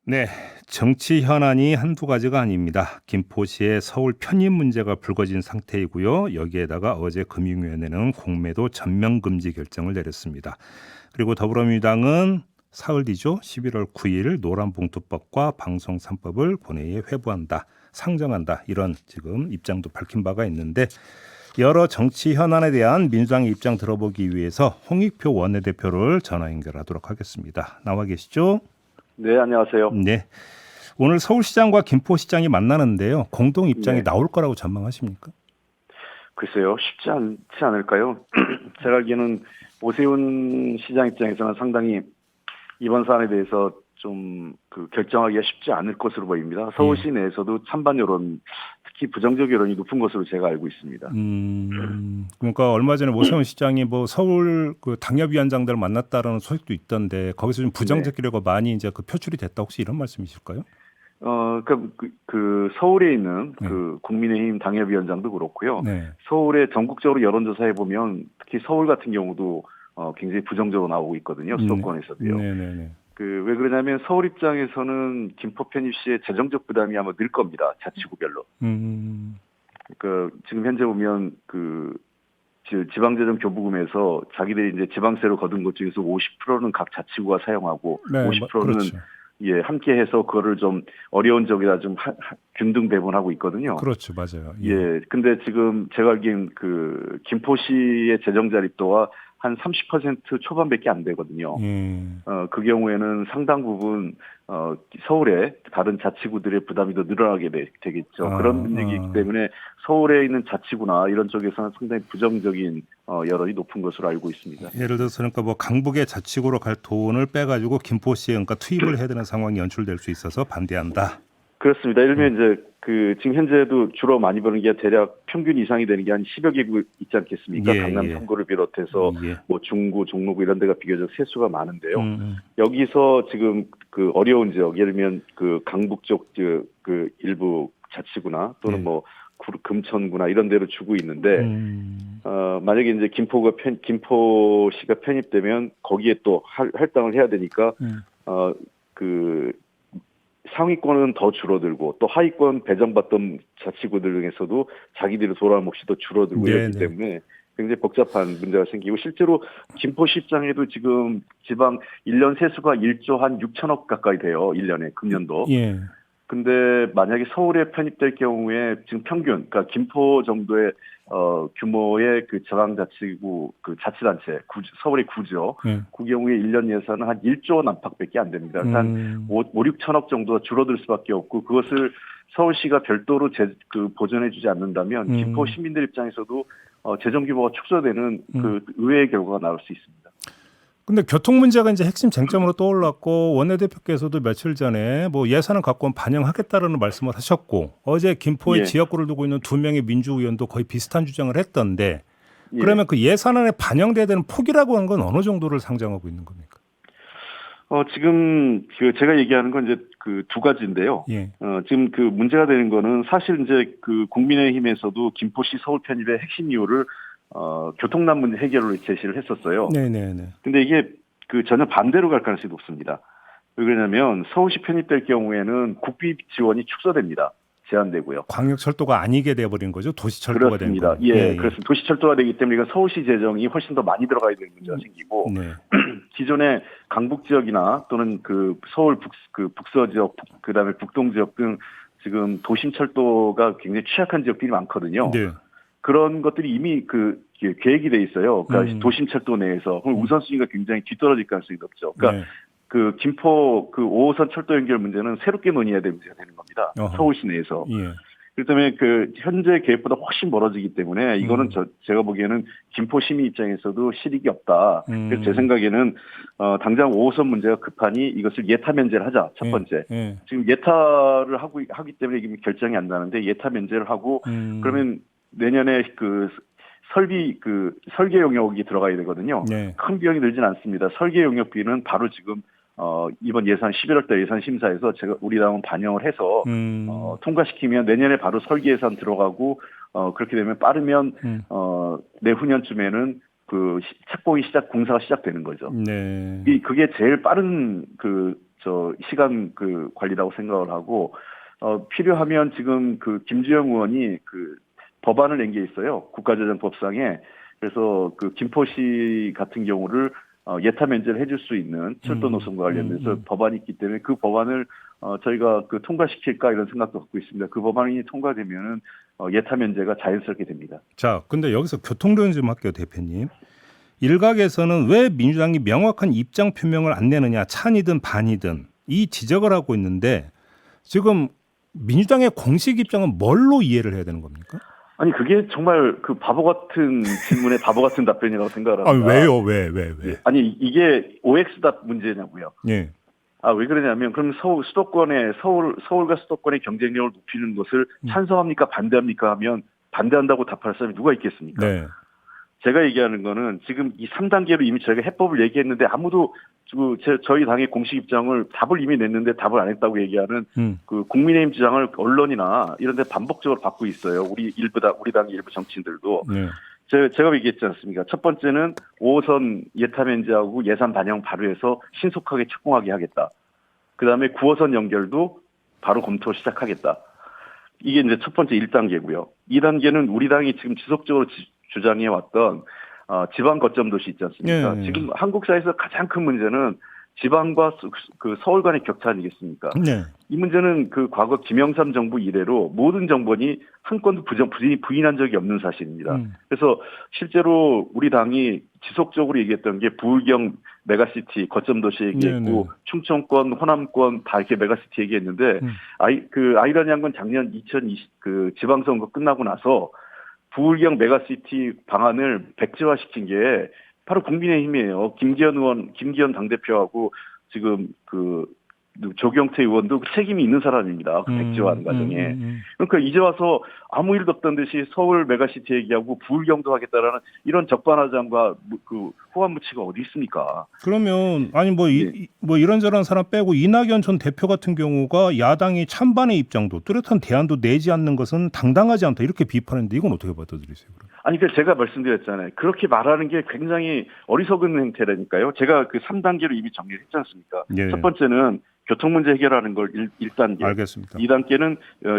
네, 정치 현안이 한두 가지가 아닙니다. 김포시의 서울 편입 문제가 불거진 상태이고요. 여기에다가 어제 금융위원회는 공매도 전면 금지 결정을 내렸습니다. 그리고 더불어민주당은 사흘 뒤죠. 11월 9일 노란봉투법과 방송 3법을 본회의에 회부한다, 상정한다, 이런 지금 입장도 밝힌 바가 있는데, 여러 정치 현안에 대한 민주당의 입장 들어보기 위해서 홍익표 원내대표를 전화 연결하도록 하겠습니다. 나와 계시죠? 네, 안녕하세요. 네. 오늘 서울시장과 김포시장이 만나는데요. 공동 입장이 네, 나올 거라고 전망하십니까? 글쎄요, 쉽지 않지 않을까요? 제가 알기에는 오세훈 시장 입장에서는 상당히 이번 사안에 대해서 좀 결정하기가 쉽지 않을 것으로 보입니다. 예. 서울시 내에서도 찬반 여론, 특히 부정적 여론이 높은 것으로 제가 알고 있습니다. 그러니까 얼마 전에 오세훈 시장이 뭐 서울 그 당협위원장들을 만났다라는 소식도 있던데 거기서 좀 네. 부정적 기류가 많이 이제 그 표출이 됐다, 혹시 이런 말씀이실까요? 서울에 있는 네. 국민의힘 당협위원장도 그렇고요. 네. 서울에 전국적으로 여론조사해 보면 특히 서울 같은 경우도 굉장히 부정적으로 나오고 있거든요. 네. 수도권에서도요. 네네네. 왜 그러냐면 서울 입장에서는 김포 편입 시에 재정적 부담이 아마 늘 겁니다. 자치구별로. 음. 지금 현재 보면 지방재정교부금에서 자기들이 이제 지방세로 거둔 것 중에서 50%는 각 자치구가 사용하고 네, 50%는 그렇죠. 함께 해서 그거를 좀 어려운 적이라 좀 균등 배분하고 있거든요. 그렇죠. 맞아요. 예. 예. 근데 지금 제가 알기엔 김포시의 재정 자립도가 한 30% 초반밖에 안 되거든요. 예. 그 경우에는 상당 부분 서울의 다른 자치구들의 부담이 더 늘어나게 되겠죠. 그런 분위기이기 아. 때문에 서울에 있는 자치구나 이런 쪽에서는 상당히 부정적인 여론이 높은 것으로 알고 있습니다. 예를 들어서 그러니까 뭐 강북의 자치구로 갈 돈을 빼가지고 김포시에 그러니까 투입을 해야 되는 상황이 연출될 수 있어서 반대한다. 그렇습니다. 예를 음. 들면 이제 지금 현재도 주로 많이 버는 게 대략 평균 이상이 되는 게 한 10여 개구 있지 않겠습니까? 예, 강남 예, 평구를 비롯해서 예. 뭐 중구, 종로구 이런 데가 비교적 세수가 많은데요. 음, 여기서 지금 어려운 지역, 예를 들면 강북 쪽 일부 자치구나 또는 예. 뭐 금천구나 이런 데로 주고 있는데 음, 만약에 이제 김포시가 편입되면 거기에 또 할당을 해야 되니까 음. 어, 그 상위권은 더 줄어들고 또 하위권 배정받던 자치구들 중에서도 자기들이 돌아올 몫이 더 줄어들고 네, 이렇기 네. 때문에 굉장히 복잡한 문제가 생기고 실제로 김포시 입장에도 지금 지방 1년 세수가 1조 한 6천억 가까이 돼요. 1년에 금년도. 예. 근데 만약에 서울에 편입될 경우에 지금 평균, 그러니까 김포 정도의 규모의 지방자치구 자치단체, 서울의 구죠. 예. 그 경우에 1년 예산은 한 1조 원 안팎밖에 안 됩니다. 그래서 한 음. 5, 6천억 정도가 줄어들 수밖에 없고 그것을 서울시가 별도로 보전해주지 않는다면 김포 음. 시민들 입장에서도 재정 규모가 축소되는 음. 의외의 결과가 나올 수 있습니다. 근데 교통 문제가 이제 핵심 쟁점으로 떠올랐고, 원내대표께서도 며칠 전에 뭐 예산을 갖고 오면 반영하겠다라는 말씀을 하셨고, 어제 김포의 예, 지역구를 두고 있는 두 명의 민주의원도 거의 비슷한 주장을 했던데, 예. 그러면 그 예산안에 반영돼야 되는 폭이라고 하는 건 어느 정도를 상정하고 있는 겁니까? 지금 제가 얘기하는 건 이제 두 가지인데요. 예. 지금 문제가 되는 거는 사실 이제 국민의힘에서도 김포시 서울 편입의 핵심 이유를 교통난 문제 해결을 제시를 했었어요. 네네네. 근데 이게 전혀 반대로 갈 가능성이 높습니다. 왜 그러냐면 서울시 편입될 경우에는 국비 지원이 축소됩니다. 제한되고요. 광역철도가 아니게 돼버린 거죠. 도시철도가 된 그렇습니다. 거는. 예, 예, 예. 그렇습니다. 도시철도가 되기 때문에 이건 서울시 재정이 훨씬 더 많이 들어가야 되는 문제가 생기고 네. 기존의 강북 지역이나 또는 서울 북서 지역, 그다음에 북동 지역 등 지금 도심 철도가 굉장히 취약한 지역들이 많거든요. 네. 그런 것들이 이미 계획이 돼 있어요. 그러니까 음. 도심 철도 내에서 그럼 우선순위가 굉장히 뒤떨어질 가능성이 높죠. 그러니까 네. 김포 5호선 철도 연결 문제는 새롭게 논의해야 될 문제가 되는 겁니다. 어허. 서울시 내에서. 예. 그렇기 때문에 현재 계획보다 훨씬 멀어지기 때문에 이거는 제가 보기에는 김포 시민 입장에서도 실익이 없다. 그래서 제 음. 생각에는 당장 5호선 문제가 급하니 이것을 예타 면제를 하자. 첫 예. 번째. 예. 지금 예타를 하기 때문에 이게 결정이 안 나는데 예타 면제를 하고 음. 그러면 내년에 설계 용역이 들어가야 되거든요. 네. 큰 비용이 들진 않습니다. 설계 용역비는 바로 지금 이번 예산 11월 달 예산 심사에서 우리 당은 반영을 해서 음. 통과시키면 내년에 바로 설계 예산 들어가고 그렇게 되면 빠르면 음. 내후년쯤에는 착공이 공사가 시작되는 거죠. 네. 그게 제일 빠른 시간 관리라고 생각을 하고, 필요하면 지금 김주영 의원이 법안을 낸 게 있어요. 국가재정법상에. 그래서 김포시 같은 경우를 예타 면제를 해줄 수 있는 철도 노선과 관련돼서 법안이 있기 때문에 그 법안을 저희가 통과시킬까 이런 생각도 갖고 있습니다. 그 법안이 통과되면은 예타 면제가 자연스럽게 됩니다. 자, 근데 여기서 교통론 좀 할게요, 대표님. 일각에서는 왜 민주당이 명확한 입장 표명을 안 내느냐, 찬이든 반이든 이 지적을 하고 있는데 지금 민주당의 공식 입장은 뭘로 이해를 해야 되는 겁니까? 아니 그게 정말 바보 같은 질문에 바보 같은 답변이라고 생각을 합니다. 왜요? 왜? 아니 이게 OX답 문제냐고요. 예. 왜 그러냐면 그럼 서울과 수도권의 경쟁력을 높이는 것을 찬성합니까 반대합니까 하면 반대한다고 답할 사람이 누가 있겠습니까? 네. 제가 얘기하는 거는 지금 이 3단계로 이미 저희가 해법을 얘기했는데 아무도 저희 당의 공식 입장을 답을 이미 냈는데 답을 안 했다고 얘기하는 국민의힘 주장을 언론이나 이런 데 반복적으로 받고 있어요. 우리 당 일부 정치인들도. 네. 제가 얘기했지 않습니까? 첫 번째는 5호선 예타 면제하고 예산 반영 바로 해서 신속하게 착공하게 하겠다. 그다음에 9호선 연결도 바로 검토 시작하겠다. 이게 이제 첫 번째 1단계고요. 2단계는 우리 당이 지금 지속적으로 주장해 왔던 지방 거점 도시 있지 않습니까? 네. 지금 한국 사회에서 가장 큰 문제는 지방과 서울 간의 격차 아니겠습니까? 네. 이 문제는 과거 김영삼 정부 이래로 모든 정권이 한 건도 부인한 적이 없는 사실입니다. 그래서 실제로 우리 당이 지속적으로 얘기했던 게 부울경 메가시티 거점 도시 얘기했고 충청권, 호남권 다 이렇게 메가시티 얘기했는데 아이러니한 건 작년 2020 지방선거 끝나고 나서 부울경 메가시티 방안을 백지화시킨 게 바로 국민의힘이에요. 김기현 당대표하고 지금 조경태 의원도 책임이 있는 사람입니다. 백지화하는 과정에. 그러니까 이제 와서 아무 일도 없던 듯이 서울 메가시티 얘기하고 부울경도 하겠다라는 이런 적반하장과 호환무치가 어디 있습니까? 그러면 뭐 이런저런 사람 빼고 이낙연 전 대표 같은 경우가 야당이 찬반의 입장도 뚜렷한 대안도 내지 않는 것은 당당하지 않다 이렇게 비판했는데 이건 어떻게 받아들이세요? 그럼? 아니, 제가 말씀드렸잖아요. 그렇게 말하는 게 굉장히 어리석은 행태라니까요. 제가 3단계로 이미 정리를 했지 않습니까? 예. 첫 번째는 교통 문제 해결하는 걸 1단계. 알겠습니다. 2단계는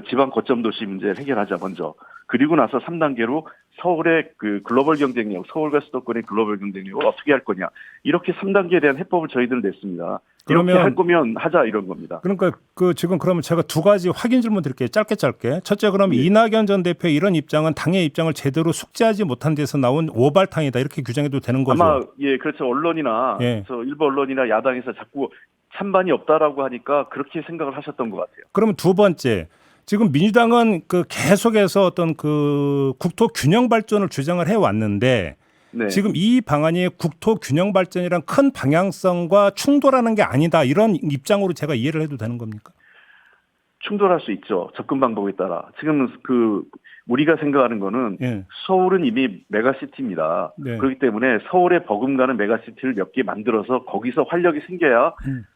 지방 거점 도시 문제를 해결하자 먼저. 그리고 나서 3단계로 서울의 글로벌 경쟁력, 서울과 수도권의 글로벌 경쟁력을 어떻게 할 거냐. 이렇게 3단계에 대한 해법을 저희들은 냈습니다. 그렇게 할 거면 하자 이런 겁니다. 그러니까 지금 그러면 제가 두 가지 확인 질문 드릴게요. 짧게. 첫째, 그러면 이낙연 전 대표의 이런 입장은 당의 입장을 제대로 숙지하지 못한 데서 나온 오발탕이다 이렇게 규정해도 되는 거죠? 아마 그렇죠. 언론이나 일부 언론이나 야당에서 자꾸 찬반이 없다라고 하니까 그렇게 생각을 하셨던 것 같아요. 그러면 두 번째, 지금 민주당은 계속해서 어떤 국토 균형 발전을 주장을 해 왔는데 네. 지금 이 방안이 국토 균형 발전이랑 큰 방향성과 충돌하는 게 아니다 이런 입장으로 제가 이해를 해도 되는 겁니까? 충돌할 수 있죠. 접근 방법에 따라. 지금 우리가 생각하는 거는 서울은 이미 메가시티입니다. 네. 그렇기 때문에 서울에 버금가는 메가시티를 몇 개 만들어서 거기서 활력이 생겨야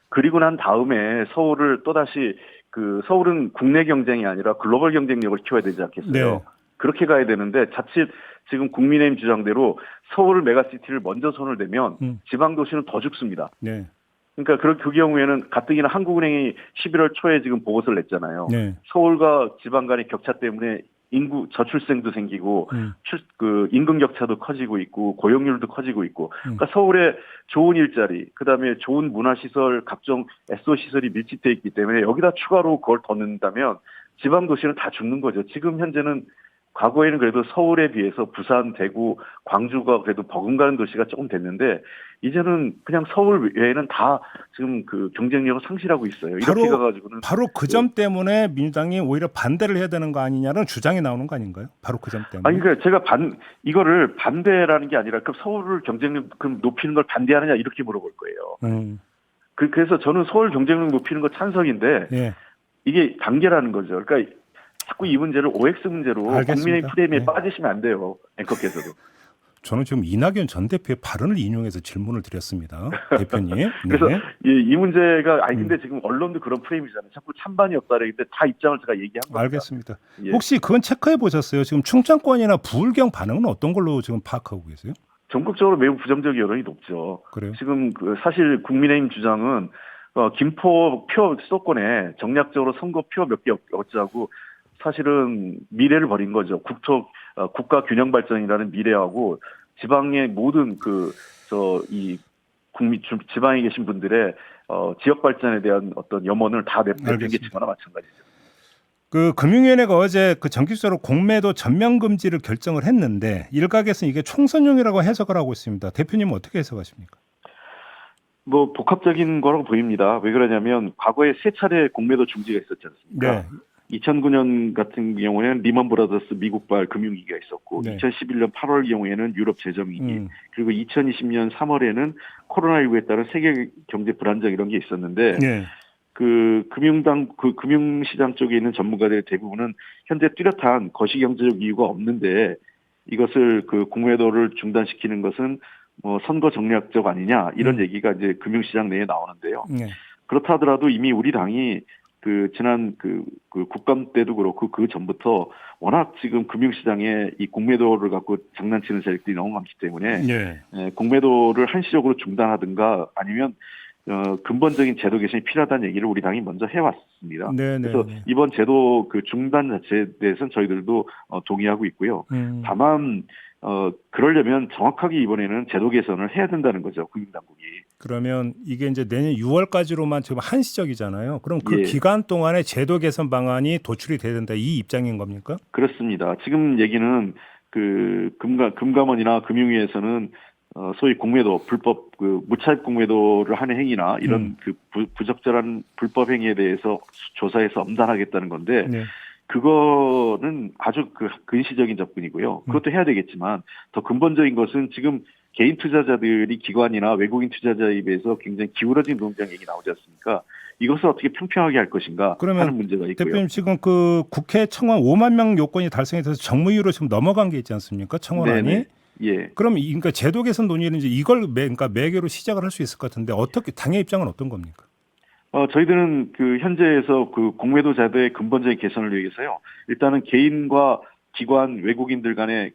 그리고 난 다음에 서울을 또다시 서울은 국내 경쟁이 아니라 글로벌 경쟁력을 키워야 되지 않겠어요? 네. 그렇게 가야 되는데 자칫 지금 국민의힘 주장대로 서울 메가시티를 먼저 손을 대면 지방도시는 더 죽습니다. 네. 그러니까 그 경우에는 가뜩이나 한국은행이 11월 초에 지금 보고서를 냈잖아요. 네. 서울과 지방 간의 격차 때문에 인구 저출생도 생기고 임금 격차도 커지고 있고 고용률도 커지고 있고 그러니까 서울에 좋은 일자리 그다음에 좋은 문화시설 각종 SO 시설이 밀집돼 있기 때문에 여기다 추가로 그걸 더 넣는다면 지방 도시는 다 죽는 거죠. 지금 현재는 과거에는 그래도 서울에 비해서 부산, 대구, 광주가 그래도 버금가는 도시가 조금 됐는데 이제는 그냥 서울 외에는 다 지금 경쟁력을 상실하고 있어요. 이렇게 가가지고는 바로 그 점 때문에 민주당이 오히려 반대를 해야 되는 거 아니냐는 주장이 나오는 거 아닌가요? 바로 그 점 때문에. 아니 그러니까 제가 이거를 반대라는 게 아니라 그럼 서울 경쟁력 높이는 걸 반대하느냐 이렇게 물어볼 거예요. 그래서 저는 서울 경쟁력 높이는 거 찬성인데 이게 단계라는 거죠. 그러니까 자꾸 이 문제를 OX 문제로 국민의 프레임에 빠지시면 안 돼요. 앵커께서도. 저는 지금 이낙연 전 대표의 발언을 인용해서 질문을 드렸습니다. 대표님. 그래서 이 문제가 근데 지금 언론도 그런 프레임이잖아요. 자꾸 찬반이 없다는데 다 입장을 제가 얘기한 겁니다. 알겠습니다. 혹시 그건 체크해 보셨어요? 지금 충청권이나 부울경 반응은 어떤 걸로 지금 파악하고 계세요? 전국적으로 매우 부정적 여론이 높죠. 그래요? 지금 사실 국민의힘 주장은 김포 표 수도권에 정략적으로 선거 표 몇 개 얻자고 사실은 미래를 버린 거죠. 국가 균형 발전이라는 미래하고 지방의 모든 지방에 계신 분들의 지역 발전에 대한 어떤 염원을 다 내팽개치거나 마찬가지죠. 그 금융위원회가 어제 그 정기적으로 공매도 전면 금지를 결정을 했는데 일각에서는 이게 총선용이라고 해석을 하고 있습니다. 대표님은 어떻게 해석하십니까? 뭐 복합적인 거라고 보입니다. 왜 그러냐면 과거에 세 차례 공매도 중지가 있었지 않습니까? 네. 2009년 같은 경우에는 리먼 브라더스 미국발 금융위기가 있었고 네. 2011년 8월 경우에는 유럽 재정위기 그리고 2020년 3월에는 코로나19에 따른 세계 경제 불안정 이런 게 있었는데 네. 금융시장 쪽에 있는 전문가들 대부분은 현재 뚜렷한 거시경제적 이유가 없는데 이것을 공매도를 중단시키는 것은 뭐 선거 정략적 아니냐 이런 얘기가 이제 금융시장 내에 나오는데요. 네. 그렇다 하더라도 이미 우리 당이 지난 국감 때도 그렇고 그 전부터 워낙 지금 금융시장에 이 공매도를 갖고 장난치는 세력들이 너무 많기 때문에 네. 공매도를 한시적으로 중단하든가 아니면 근본적인 제도 개선이 필요하다는 얘기를 우리 당이 먼저 해왔습니다. 네, 네, 그래서 네. 이번 제도 중단 자체에 대해서는 저희들도 동의하고 있고요. 다만 그러려면 정확하게 이번에는 제도 개선을 해야 된다는 거죠. 금융당국이. 그러면 이게 이제 내년 6월까지로만 지금 한시적이잖아요. 그럼 그 예. 기간 동안에 제도 개선 방안이 도출이 돼야 된다 이 입장인 겁니까? 그렇습니다. 지금 얘기는 금감원이나 금융위에서는 소위 공매도 불법 무차입 공매도를 하는 행위나 이런 부적절한 불법 행위에 대해서 조사해서 엄단하겠다는 건데 네. 그거는 아주 근시적인 접근이고요. 그것도 해야 되겠지만 더 근본적인 것은 지금 개인 투자자들이 기관이나 외국인 투자자에 비해서 굉장히 기울어진 노동장 얘기 나오지 않습니까? 이것을 어떻게 평평하게 할 것인가 하는 문제가 있고요. 대표님 지금 국회 청원 5만 명 요건이 달성이 돼서 정무위로 지금 넘어간 게 있지 않습니까? 청원안이. 네네. 예. 그럼 그러니까 제도 개선 논의는 이제 이걸 그러니까 매개로 시작을 할 수 있을 것 같은데 어떻게 당의 입장은 어떤 겁니까? 저희들은 현재에서 공매도 제도의 근본적인 개선을 위해서요. 일단은 개인과 기관, 외국인들 간의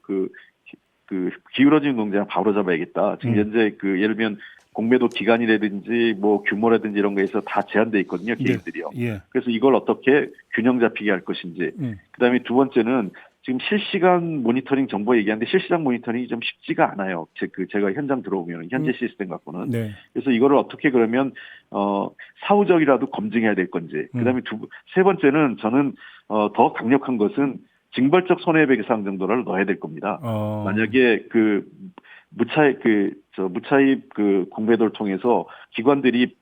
기울어진 농장 바로 잡아야겠다. 지금 현재 예를 들면 공매도 기간이라든지 뭐 규모라든지 이런 거에서 다 제한돼 있거든요. 개인들이요. 예. 그래서 이걸 어떻게 균형 잡히게 할 것인지. 그다음에 두 번째는 지금 실시간 모니터링 정보 얘기하는데 실시간 모니터링이 좀 쉽지가 않아요. 제가 현장 들어오면 현재 시스템 갖고는. 네. 그래서 이거를 어떻게 그러면 사후적이라도 검증해야 될 건지. 그다음에 세 번째는 저는 더 강력한 것은 징벌적 손해배상 정도를 넣어야 될 겁니다. 만약에 무차입 공매도를 통해서 기관들이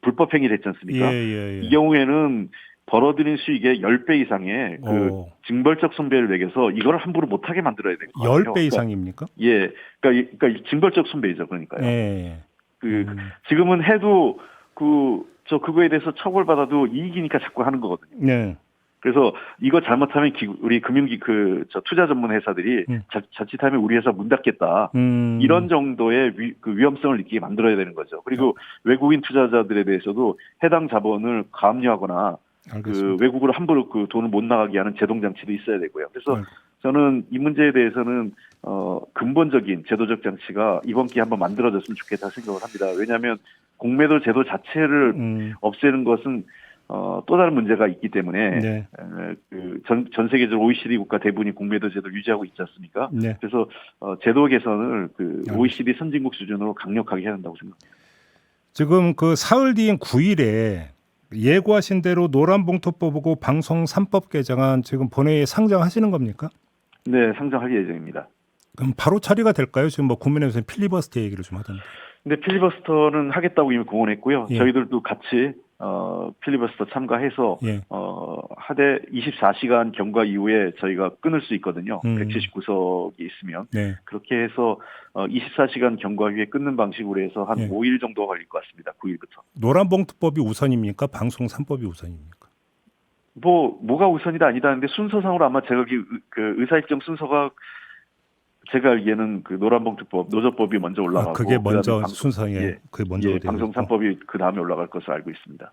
불법 행위를 했지 않습니까? 예. 이 경우에는 벌어들인 수익의 10배 이상의 징벌적 손배를 매겨서 이거를 함부로 못하게 만들어야 될 거예요. 10배 이상입니까? 예. 그러니까 징벌적 손배이죠. 그러니까요. 예. 지금은 해도 그거에 대해서 처벌받아도 이익이니까 자꾸 하는 거거든요. 네. 그래서 이거 잘못하면 우리 투자 전문 회사들이 자칫하면 우리 회사 문 닫겠다. 이런 정도의 위험성을 느끼게 만들어야 되는 거죠. 그리고 외국인 투자자들에 대해서도 해당 자본을 가압류하거나 외국으로 함부로 돈을 못 나가게 하는 제동 장치도 있어야 되고요. 그래서 저는 이 문제에 대해서는 근본적인 제도적 장치가 이번 기회에 한번 만들어졌으면 좋겠다 생각을 합니다. 왜냐하면 공매도 제도 자체를 없애는 것은 또 다른 문제가 있기 때문에 네. 전 세계적으로 OECD 국가 대부분이 공매도 제도를 유지하고 있지 않습니까? 네. 그래서 제도 개선을 OECD 선진국 수준으로 강력하게 해야 한다고 생각합니다. 지금 사흘 뒤인 9일에 예고하신 대로 노란봉투법하고 방송 3법 개정안 지금 본회의에 상정하시는 겁니까? 네, 상정할 예정입니다. 그럼 바로 처리가 될까요? 지금 뭐 국민의힘에서 필리버스터 얘기를 좀 하던데. 근데 필리버스터는 하겠다고 이미 공언했고요. 예. 저희들도 같이 필리버스터 참가해서 하되 24시간 경과 이후에 저희가 끊을 수 있거든요. 179석이 있으면. 네. 그렇게 해서 24시간 경과 후에 끊는 방식으로 해서 한 5일 정도 걸릴 것 같습니다. 9일부터. 노란봉투법이 우선입니까? 방송 3법이 우선입니까? 뭐가 우선이다 아니다 하는데 순서상으로 아마 제가 의사일정 순서가 제가 알기에는 노란봉투법, 노조법이 먼저 올라가고 그게 먼저 순서에 그게 먼저 방송 3법이 그 다음에 올라갈 것으로 알고 있습니다.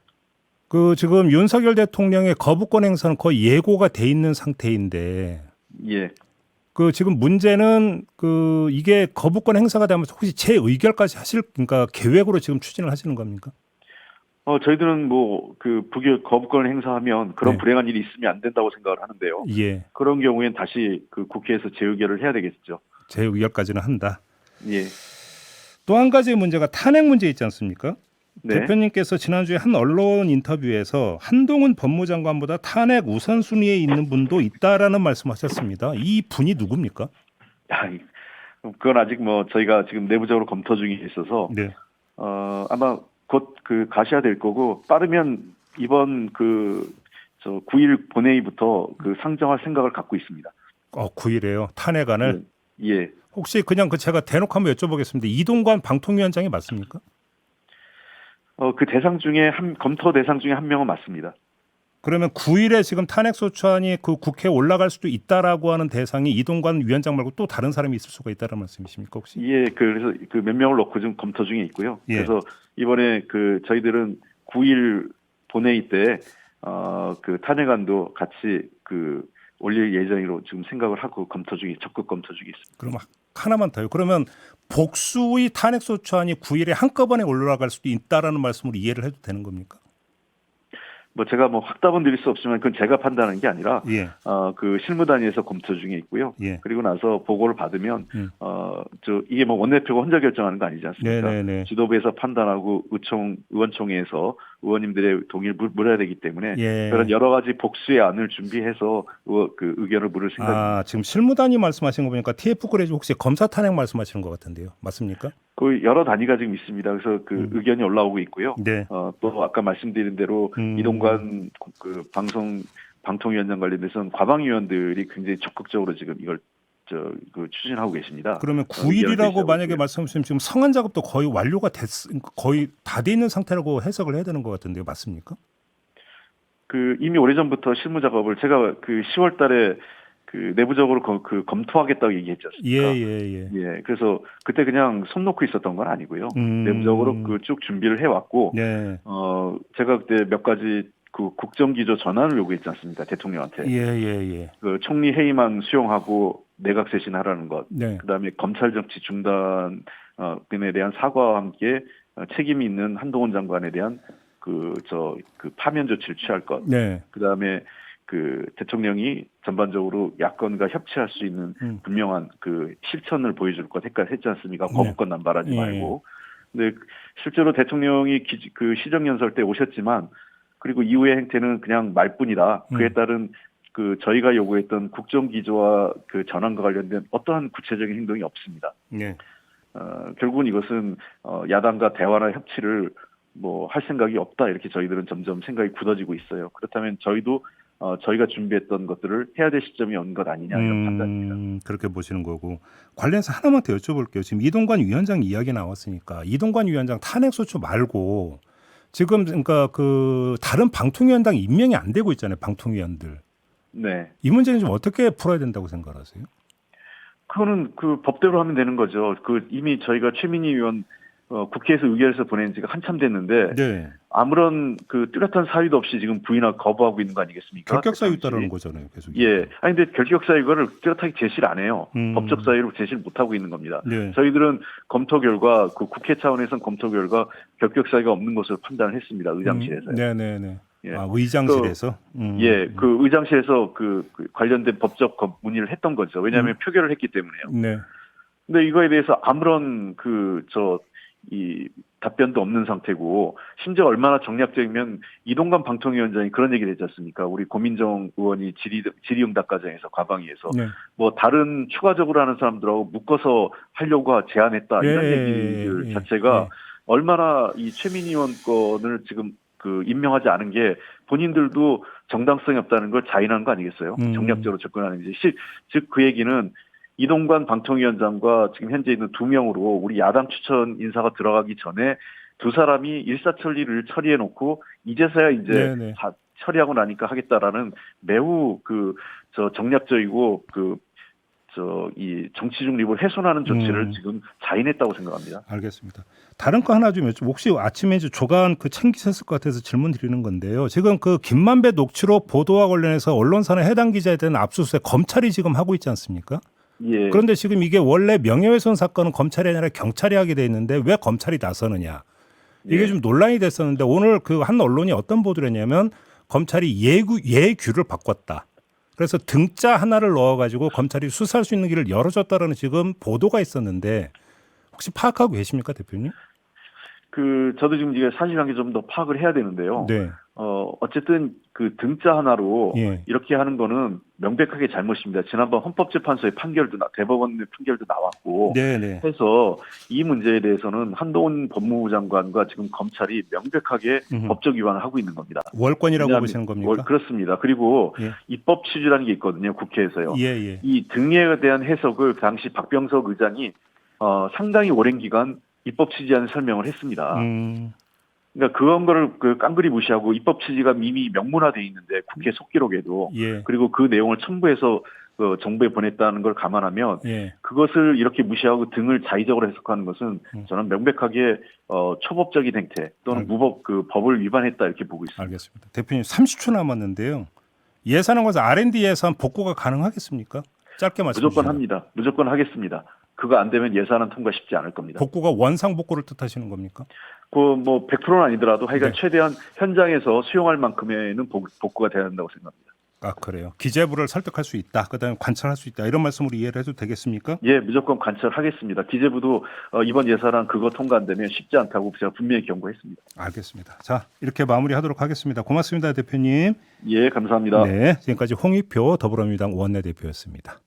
지금 윤석열 대통령의 거부권 행사는 거의 예고가 돼 있는 상태인데 예. 그 지금 문제는 그 이게 거부권 행사가 되면 혹시 재의결까지 하실 그러니까 계획으로 지금 추진을 하시는 겁니까? 저희들은 뭐 그 거부권을 행사하면 그런 네. 불행한 일이 있으면 안 된다고 생각을 하는데요. 예. 그런 경우엔 다시 그 국회에서 재의결을 해야 되겠죠. 재의결까지는 한다. 예. 또 한 가지 문제가 탄핵 문제 있지 않습니까? 네. 대표님께서 지난주에 한 언론 인터뷰에서 한동훈 법무장관보다 탄핵 우선순위에 있는 분도 있다라는 말씀하셨습니다. 이 분이 누굽니까? 그건 아직 뭐 저희가 지금 내부적으로 검토 중에 있어서 네. 아마 곧 그 가셔야 될 거고 빠르면 이번 9일 본회의부터 그 상정할 생각을 갖고 있습니다. 9일에요. 탄핵안을. 예. 혹시 그냥 제가 대놓고 한번 여쭤보겠습니다. 이동관 방통위원장이 맞습니까? 그 대상 중에 검토 대상 중에 한 명은 맞습니다. 그러면 9일에 지금 탄핵소추안이 그 국회에 올라갈 수도 있다라고 하는 대상이 이동관 위원장 말고 또 다른 사람이 있을 수가 있다는 말씀이십니까 혹시? 예, 그래서 그 몇 명을 넣고 지금 검토 중에 있고요. 예. 그래서 이번에 그 저희들은 9일 본회의 때 그 탄핵안도 같이 그 올릴 예정으로 지금 생각을 하고 적극 검토 중에 있습니다. 그럼 하나만 더요. 그러면 복수의 탄핵소추안이 9일에 한꺼번에 올라갈 수도 있다라는 말씀으로 이해를 해도 되는 겁니까? 뭐 제가 뭐 확답은 드릴 수 없지만 그건 제가 판단하는 게 아니라 예. 그 실무단위에서 검토 중에 있고요. 예. 그리고 나서 보고를 받으면 이게 뭐 원내표가 혼자 결정하는 거 아니지 않습니까? 네네네. 지도부에서 판단하고 의원총회에서 의원님들의 동의를 물어야 되기 때문에 예. 그런 여러 가지 복수의 안을 준비해서 그 의견을 물을 생각입니다. 지금 실무단위 말씀하신 거 보니까 TF 그래지 혹시 검사 탄핵 말씀하시는 것 같은데요. 맞습니까? 그 여러 단위가 지금 있습니다. 그래서 그 의견이 올라오고 있고요. 네. 또 아까 말씀드린 대로 이동관 그 방통위원장 관련돼서는 과방위원들이 굉장히 적극적으로 지금 이걸 그 추진하고 계십니다. 그러면 9일이라고 만약에 있고요. 말씀하시면 지금 성안 작업도 거의 완료가 거의 다 돼 있는 상태라고 해석을 해야 되는 것 같은데요. 맞습니까? 그 이미 오래전부터 실무 작업을 제가 그 10월달에 그 내부적으로 검토하겠다고 얘기했지 않습니까? 예. 그래서 그때 그냥 손 놓고 있었던 건 아니고요. 내부적으로 그 쭉 준비를 해왔고, 네. 제가 그때 몇 가지 그 국정기조 전환을 요구했지 않습니까? 대통령한테. 그 총리 회의만 수용하고 내각 쇄신하라는 것. 네. 그다음에 검찰 정치 중단 에 대한 사과와 함께 책임이 있는 한동훈 장관에 대한 그 파면 조치를 취할 것. 네. 그다음에 그 대통령이 전반적으로 야권과 협치할 수 있는 분명한 그 실천을 보여줄 것 했지 않습니까? 거부권 남발하지 말고. 근데 실제로 대통령이 그 시정연설 때 오셨지만 그리고 이후의 행태는 그냥 말뿐이다. 그에 따른 그 저희가 요구했던 국정기조와 그 전환과 관련된 어떠한 구체적인 행동이 없습니다. 네. 결국은 이것은 야당과 대화나 협치를 뭐 할 생각이 없다. 이렇게 저희들은 점점 생각이 굳어지고 있어요. 그렇다면 저희도 저희가 준비했던 것들을 해야 될 시점이 온 것 아니냐 이런 판단입니다. 그렇게 보시는 거고 관련해서 하나만 더 여쭤볼게요. 지금 이동관 위원장 이야기 나왔으니까 이동관 위원장 탄핵소추 말고 지금 그러니까 그 다른 방통위원장 임명이 안 되고 있잖아요. 방통위원들. 네. 이 문제는 좀 어떻게 풀어야 된다고 생각하세요? 그거는 그 법대로 하면 되는 거죠. 그 이미 저희가 최민희 의원 국회에서 의결해서 보낸 지가 한참 됐는데 네. 아무런 그 뚜렷한 사유도 없이 지금 부인하고 거부하고 있는 거 아니겠습니까? 결격 사유 있다라는 거잖아요. 계속. 예. 아니 근데 결격 사유를 뚜렷하게 제시를 안 해요. 법적 사유로 제시를 못 하고 있는 겁니다. 네. 저희들은 검토 결과 그 국회 차원에서는 검토 결과 결격 사유가 없는 것으로 판단을 했습니다. 의장실에서요. 네네네. 예. 의장실에서. 예, 그 의장실에서 그 관련된 법적 문의를 했던 거죠. 왜냐하면 표결을 했기 때문에요. 네. 근데 이거에 대해서 아무런 이 답변도 없는 상태고 심지어 얼마나 정략적이면 이동관 방통위원장이 그런 얘기를 했지 않습니까? 우리 고민정 의원이 질의응답 과정에서 과방위에서 네. 뭐 다른 추가적으로 하는 사람들하고 묶어서 하려고 제안했다 이런 얘기들 자체가 얼마나 이 최민희 의원 건을 지금 그 임명하지 않은 게 본인들도 정당성이 없다는 걸 자인한 거 아니겠어요? 정략적으로 접근하는지. 즉 그 얘기는 이동관 방통위원장과 지금 현재 있는 2명으로 우리 야당 추천 인사가 들어가기 전에 두 사람이 일사천리를 처리해놓고 이제서야 다 처리하고 나니까 하겠다라는 매우 정략적이고 이 정치 중립을 훼손하는 조치를 지금 자인했다고 생각합니다. 알겠습니다. 다른 거 하나 좀 여쭤. 혹시 아침에 조간 챙기셨을 것 같아서 질문 드리는 건데요. 지금 그 김만배 녹취록 보도와 관련해서 언론사나 해당 기자에 대한 압수수색 검찰이 지금 하고 있지 않습니까? 예. 그런데 지금 이게 원래 명예훼손 사건은 검찰이 아니라 경찰이 하게 돼 있는데 왜 검찰이 나서느냐. 이게 예. 좀 논란이 됐었는데 오늘 그 한 언론이 어떤 보도를 했냐면 검찰이 예규를 바꿨다. 그래서 등자 하나를 넣어가지고 검찰이 수사할 수 있는 길을 열어줬다라는 지금 보도가 있었는데 혹시 파악하고 계십니까, 대표님? 저도 지금 이게 사실관계 좀 더 파악을 해야 되는데요. 네. 어쨌든 그 등자 하나로 예. 이렇게 하는 거는 명백하게 잘못입니다. 지난번 헌법재판소의 대법원의 판결도 나왔고 네네. 해서 이 문제에 대해서는 한동훈 법무부 장관과 지금 검찰이 명백하게 법적 위반을 하고 있는 겁니다. 월권이라고 왜냐하면- 보시는 겁니까? 그렇습니다. 그리고 예. 입법 취지라는 게 있거든요. 국회에서요. 예. 이 등예에 대한 해석을 당시 박병석 의장이 상당히 오랜 기간 입법 취지하는 설명을 했습니다. 그러니까 그런 거를 깡그리 무시하고 입법 취지가 이미 명문화돼 있는데 국회 속기록에도 예. 그리고 그 내용을 첨부해서 정부에 보냈다는 걸 감안하면 예. 그것을 이렇게 무시하고 등을 자의적으로 해석하는 것은 저는 명백하게 초법적인 행태 또는 법을 위반했다 이렇게 보고 있습니다. 알겠습니다. 대표님 30초 남았는데요. 예산안에서 R&D 예산 복구가 가능하겠습니까? 짧게 말씀해 주시죠. 무조건 합니다. 무조건 하겠습니다. 그거 안 되면 예산은 통과 쉽지 않을 겁니다. 복구가 원상 복구를 뜻하시는 겁니까? 뭐 100%는 아니더라도 하여간 네. 최대한 현장에서 수용할 만큼에는 복구가 돼야 된다고 생각합니다. 아, 그래요. 기재부를 설득할 수 있다. 그다음에 관찰할 수 있다. 이런 말씀으로 이해를 해도 되겠습니까? 예, 무조건 관철하겠습니다. 기재부도 이번 예산안 그거 통과 안 되면 쉽지 않다고 제가 분명히 경고했습니다. 알겠습니다. 자, 이렇게 마무리하도록 하겠습니다. 고맙습니다, 대표님. 예, 감사합니다. 네, 지금까지 홍익표 더불어민주당 원내대표였습니다.